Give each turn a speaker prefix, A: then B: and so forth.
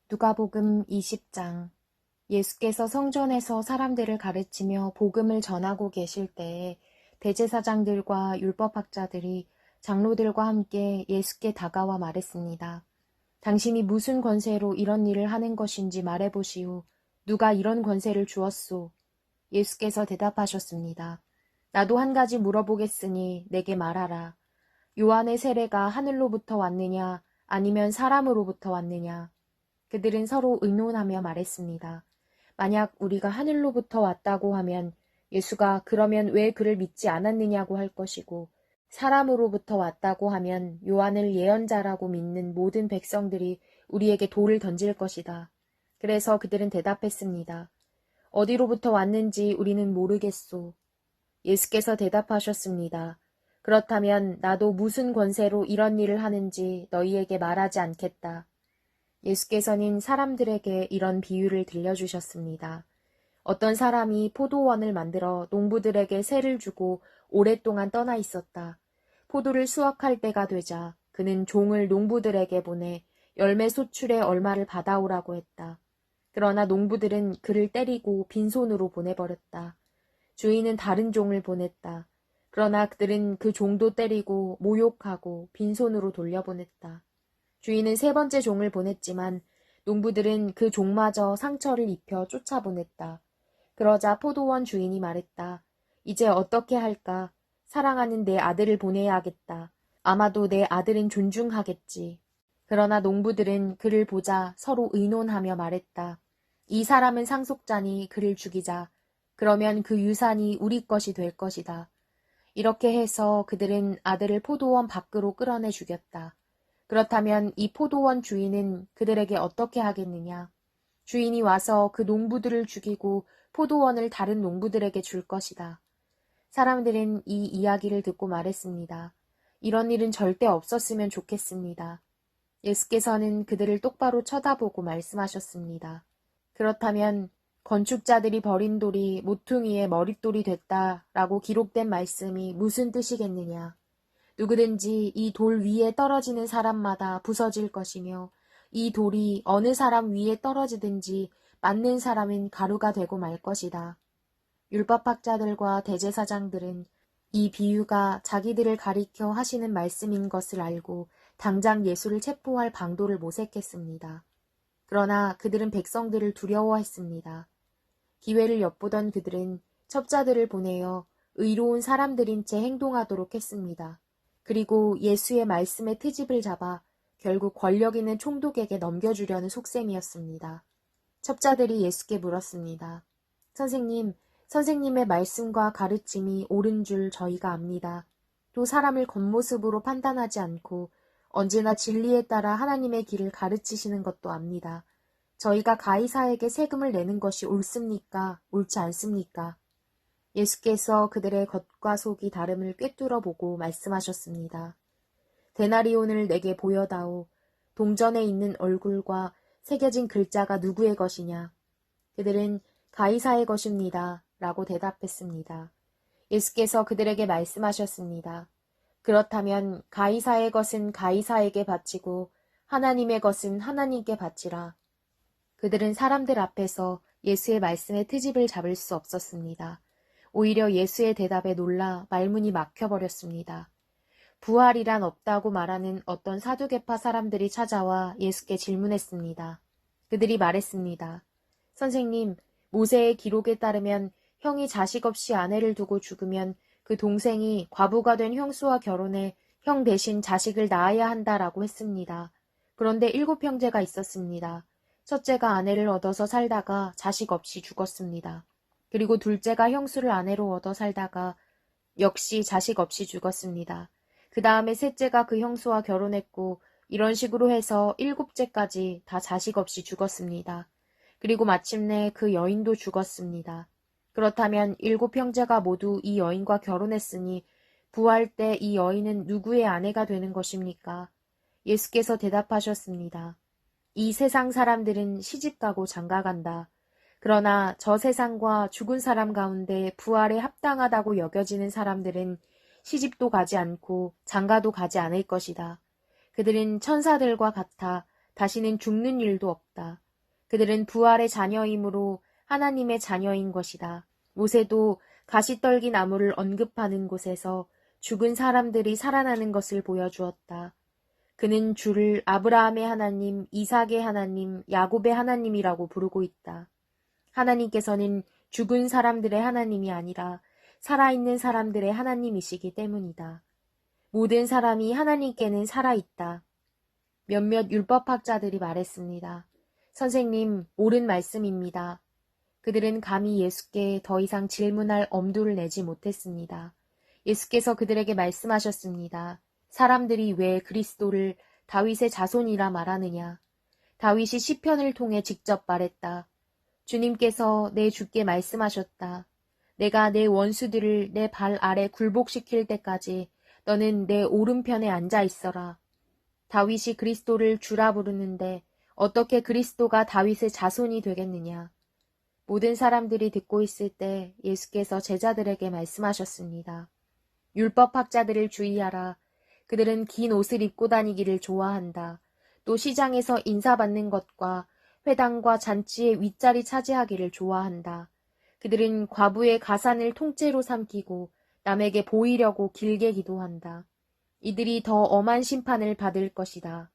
A: 누가복음 20장. 예수께서 성전에서 사람들을 가르치며 복음을 전하고 계실 때에 대제사장들과 율법학자들이 장로들과 함께 예수께 다가와 말했습니다. 당신이 무슨 권세로 이런 일을 하는 것인지 말해보시오. 누가 이런 권세를 주었소? 예수께서 대답하셨습니다. 나도 한 가지 물어보겠으니 내게 말하라. 요한의 세례가 하늘로부터 왔느냐 아니면 사람으로부터 왔느냐? 그들은 서로 의논하며 말했습니다. 만약 우리가 하늘로부터 왔다고 하면 예수가 그러면 왜 그를 믿지 않았느냐고 할 것이고, 사람으로부터 왔다고 하면 요한을 예언자라고 믿는 모든 백성들이 우리에게 돌을 던질 것이다. 그래서 그들은 대답했습니다. 어디로부터 왔는지 우리는 모르겠소. 예수께서 대답하셨습니다. 그렇다면 나도 무슨 권세로 이런 일을 하는지 너희에게 말하지 않겠다. 예수께서는 사람들에게 이런 비유를 들려주셨습니다. 어떤 사람이 포도원을 만들어 농부들에게 세를 주고 오랫동안 떠나 있었다. 포도를 수확할 때가 되자 그는 종을 농부들에게 보내 열매 소출의 얼마를 받아오라고 했다. 그러나 농부들은 그를 때리고 빈손으로 보내버렸다. 주인은 다른 종을 보냈다. 그러나 그들은 그 종도 때리고 모욕하고 빈손으로 돌려보냈다. 주인은 세 번째 종을 보냈지만 농부들은 그 종마저 상처를 입혀 쫓아보냈다. 그러자 포도원 주인이 말했다. 이제 어떻게 할까? 사랑하는 내 아들을 보내야겠다. 아마도 내 아들은 존중하겠지. 그러나 농부들은 그를 보자 서로 의논하며 말했다. 이 사람은 상속자니 그를 죽이자. 그러면 그 유산이 우리 것이 될 것이다. 이렇게 해서 그들은 아들을 포도원 밖으로 끌어내 죽였다. 그렇다면 이 포도원 주인은 그들에게 어떻게 하겠느냐? 주인이 와서 그 농부들을 죽이고 포도원을 다른 농부들에게 줄 것이다. 사람들은 이 이야기를 듣고 말했습니다. 이런 일은 절대 없었으면 좋겠습니다. 예수께서는 그들을 똑바로 쳐다보고 말씀하셨습니다. 그렇다면 건축자들이 버린 돌이 모퉁이의 머릿돌이 됐다라고 기록된 말씀이 무슨 뜻이겠느냐? 누구든지 이 돌 위에 떨어지는 사람마다 부서질 것이며 이 돌이 어느 사람 위에 떨어지든지 맞는 사람은 가루가 되고 말 것이다. 율법학자들과 대제사장들은 이 비유가 자기들을 가리켜 하시는 말씀인 것을 알고 당장 예수를 체포할 방도를 모색했습니다. 그러나 그들은 백성들을 두려워했습니다. 기회를 엿보던 그들은 첩자들을 보내어 의로운 사람들인 채 행동하도록 했습니다. 그리고 예수의 말씀의 트집을 잡아 결국 권력 있는 총독에게 넘겨주려는 속셈이었습니다. 첩자들이 예수께 물었습니다. 선생님, 선생님의 말씀과 가르침이 옳은 줄 저희가 압니다. 또 사람을 겉모습으로 판단하지 않고 언제나 진리에 따라 하나님의 길을 가르치시는 것도 압니다. 저희가 가이사에게 세금을 내는 것이 옳습니까? 옳지 않습니까? 예수께서 그들의 겉과 속이 다름을 꿰뚫어 보고 말씀하셨습니다. 데나리온을 내게 보여다오. 동전에 있는 얼굴과 새겨진 글자가 누구의 것이냐? 그들은 가이사의 것입니다. 라고 대답했습니다. 예수께서 그들에게 말씀하셨습니다. 그렇다면 가이사의 것은 가이사에게 바치고 하나님의 것은 하나님께 바치라. 그들은 사람들 앞에서 예수의 말씀의 트집을 잡을 수 없었습니다. 오히려 예수의 대답에 놀라 말문이 막혀버렸습니다. 부활이란 없다고 말하는 어떤 사두개파 사람들이 찾아와 예수께 질문했습니다. 그들이 말했습니다. 선생님, 모세의 기록에 따르면 형이 자식 없이 아내를 두고 죽으면 그 동생이 과부가 된 형수와 결혼해 형 대신 자식을 낳아야 한다라고 했습니다. 그런데 7형제가 있었습니다. 첫째가 아내를 얻어서 살다가 자식 없이 죽었습니다. 그리고 둘째가 형수를 아내로 얻어 살다가 역시 자식 없이 죽었습니다. 그 다음에 셋째가 그 형수와 결혼했고 이런 식으로 해서 7째까지 다 자식 없이 죽었습니다. 그리고 마침내 그 여인도 죽었습니다. 그렇다면 7형제가 모두 이 여인과 결혼했으니 부활 때 이 여인은 누구의 아내가 되는 것입니까? 예수께서 대답하셨습니다. 이 세상 사람들은 시집가고 장가간다. 그러나 저 세상과 죽은 사람 가운데 부활에 합당하다고 여겨지는 사람들은 시집도 가지 않고 장가도 가지 않을 것이다. 그들은 천사들과 같아 다시는 죽는 일도 없다. 그들은 부활의 자녀이므로 하나님의 자녀인 것이다. 모세도 가시떨기 나무를 언급하는 곳에서 죽은 사람들이 살아나는 것을 보여주었다. 그는 주를 아브라함의 하나님, 이삭의 하나님, 야곱의 하나님이라고 부르고 있다. 하나님께서는 죽은 사람들의 하나님이 아니라 살아있는 사람들의 하나님이시기 때문이다. 모든 사람이 하나님께는 살아있다. 몇몇 율법학자들이 말했습니다. 선생님, 옳은 말씀입니다. 그들은 감히 예수께 더 이상 질문할 엄두를 내지 못했습니다. 예수께서 그들에게 말씀하셨습니다. 사람들이 왜 그리스도를 다윗의 자손이라 말하느냐? 다윗이 시편을 통해 직접 말했다. 주님께서 내 주께 말씀하셨다. 내가 내 원수들을 내 발 아래 굴복시킬 때까지 너는 내 오른편에 앉아 있어라. 다윗이 그리스도를 주라 부르는데 어떻게 그리스도가 다윗의 자손이 되겠느냐? 모든 사람들이 듣고 있을 때 예수께서 제자들에게 말씀하셨습니다. 율법학자들을 주의하라. 그들은 긴 옷을 입고 다니기를 좋아한다. 또 시장에서 인사받는 것과 회당과 잔치의 윗자리 차지하기를 좋아한다. 그들은 과부의 가산을 통째로 삼키고 남에게 보이려고 길게 기도한다. 이들이 더 엄한 심판을 받을 것이다.